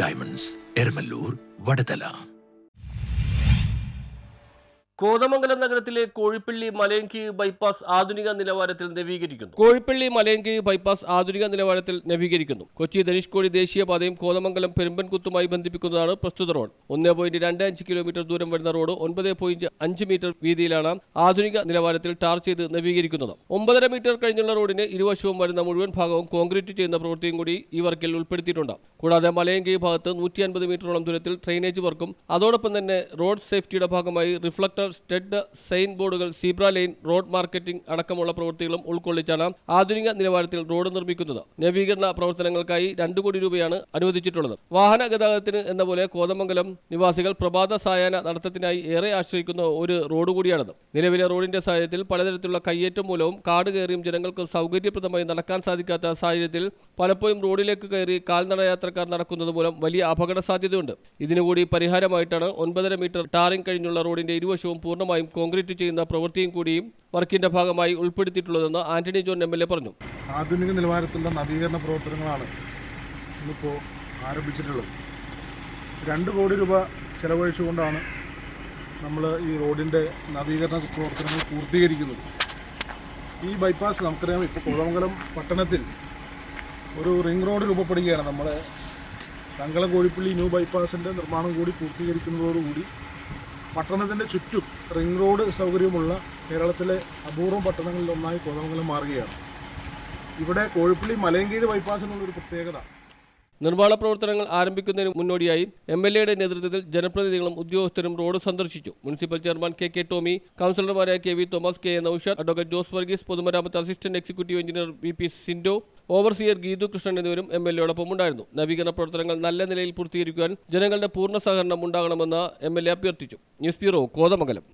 Diamonds, Eramallur, Vadathala. Kothamangalam നഗരത്തിലെ Kozhippally Malayinkeezhu bypass ആധുനിക നിലവാരത്തിൽ നവീകരിക്കുന്നു. കൊച്ചി ധനുഷ്കോടി ദേശീയപാതയും കോതമംഗലം പെരുമ്പൻകുത്തുമായി ബന്ധിപ്പിക്കുന്നതാണ് പ്രസ്തുത റോഡ്. 1.25 കിലോമീറ്റർ ദൂരം വരുന്ന റോഡ് 9.5 മീറ്റർ വീതിയിലാണ് ആധുനിക നിലവാരത്തിൽ ടാർ ചെയ്ത് നവീകരിക്കുന്നത്. 9.5 മീറ്റർ കഴിഞ്ഞുള്ള റോഡിന് ഇരുവശവും വരുന്ന മുഴുവൻ ഭാഗവും കോൺക്രീറ്റ് ചെയ്യുന്ന പ്രവൃത്തിയും കൂടി ഈ വർക്കിൽ ഉൾപ്പെടുത്തിയിട്ടുണ്ട്. കൂടാതെ മലയൻകീഴ് ഭാഗത്ത് 150 മീറ്ററോളം ദൂരത്തിൽ ഡ്രെയിനേജ് വർക്കും അതോടൊപ്പം തന്നെ റോഡ് സേഫ്റ്റിയുടെ ഭാഗമായി റിഫ്ലക്ടർ, സ്റ്റഡ്, സൈൻ ബോർഡുകൾ, സീബ്ര ലൈൻ, റോഡ് മാർക്കറ്റിംഗ് അടക്കമുള്ള പ്രവൃത്തികളും ഉൾക്കൊള്ളിച്ചാണ് ആധുനിക നിലവാരത്തിൽ റോഡ് നിർമ്മിക്കുന്നത്. നവീകരണ പ്രവർത്തനങ്ങൾക്കായി 2 കോടി രൂപയാണ് അനുവദിച്ചിട്ടുള്ളത്. വാഹന ഗതാഗതത്തിന് എന്ന പോലെ കോതമംഗലം നിവാസികൾ പ്രഭാത സായാഹ്ന നടത്തത്തിനായി ഏറെ ആശ്രയിക്കുന്ന ഒരു റോഡ് കൂടിയാണിത്. നിലവിലെ റോഡിന്റെ സാഹചര്യത്തിൽ പലതരത്തിലുള്ള കയ്യേറ്റം മൂലവും കാട് കയറിയും ജനങ്ങൾക്ക് സൗകര്യപ്രദമായി നടക്കാൻ സാധിക്കാത്ത സാഹചര്യത്തിൽ പലപ്പോഴും റോഡിലേക്ക് കയറി കാൽനട യാത്രക്കാർ നടക്കുന്നത് മൂലം വലിയ അപകട സാധ്യതയുണ്ട്. ഇതിനുകൂടി പരിഹാരമായിട്ടാണ് 9.5 മീറ്റർ ടാറിംഗ് കഴിഞ്ഞുള്ള റോഡിന്റെ ഇരുവശവും പൂർണ്ണമായും കോൺക്രീറ്റ് ചെയ്യുന്ന പ്രവൃത്തിയും കൂടിയും വർക്കിന്റെ ഭാഗമായി ഉൾപ്പെടുത്തിയിട്ടുള്ളതെന്ന് ആന്റണി ജോൺ MLA പറഞ്ഞു. ആധുനിക നിലവാരത്തിലുള്ള നവീകരണ പ്രവർത്തനങ്ങളാണ് ഇന്നിപ്പോൾ ആരംഭിച്ചിട്ടുള്ളത്. 2 കോടി രൂപ ചെലവഴിച്ചുകൊണ്ടാണ് നമ്മൾ ഈ റോഡിൻ്റെ നവീകരണ പ്രവർത്തനങ്ങൾ പൂർത്തീകരിക്കുന്നത്. ഈ ബൈപ്പാസ് നമുക്കറിയാം, ഇപ്പോൾ കോതമംഗലം പട്ടണത്തിൽ ഒരു റിംഗ് റോഡ് രൂപപ്പെടുകയാണ്. നമ്മുടെ തങ്കളം കോഴിപ്പള്ളി ന്യൂ ബൈപ്പാസിൻ്റെ നിർമ്മാണം കൂടി പൂർത്തീകരിക്കുന്നതോടുകൂടി പട്ടണത്തിൻ്റെ ചുറ്റും റിംഗ് റോഡ് സൗകര്യമുള്ള കേരളത്തിലെ അപൂർവം പട്ടണങ്ങളിലൊന്നായി കോതമംഗലം മാറുകയാണ്. ഇവിടെ കോഴിപ്പള്ളി മലയൻകീഴ് ബൈപ്പാസിനുള്ളൊരു പ്രത്യേകത, നിർമ്മാണ പ്രവർത്തനങ്ങൾ ആരംഭിക്കുന്നതിന് മുന്നോടിയായി MLAയുടെ നേതൃത്വത്തിൽ ജനപ്രതിനിധികളും ഉദ്യോഗസ്ഥരും റോഡ് സന്ദർശിച്ചു. മുനിസിപ്പൽ ചെയർമാൻ KK ടോമി, കൗൺസിലർമാരായ KV Thomas, KA Noushad, advocate Jose Varghese, പൊതുമരാമത്ത് assistant executive engineer VP Sindo, overseer Geethu Krishnan എന്നിവരും MLAയോടൊപ്പം ഉണ്ടായിരുന്നു. നവീകരണ പ്രവർത്തനങ്ങൾ നല്ല നിലയിൽ പൂർത്തീകരിക്കുവാൻ ജനങ്ങളുടെ പൂർണ്ണ സഹകരണം ഉണ്ടാകണമെന്ന് MLA അഭ്യർത്ഥിച്ചു. News bureau, Kothamangalam.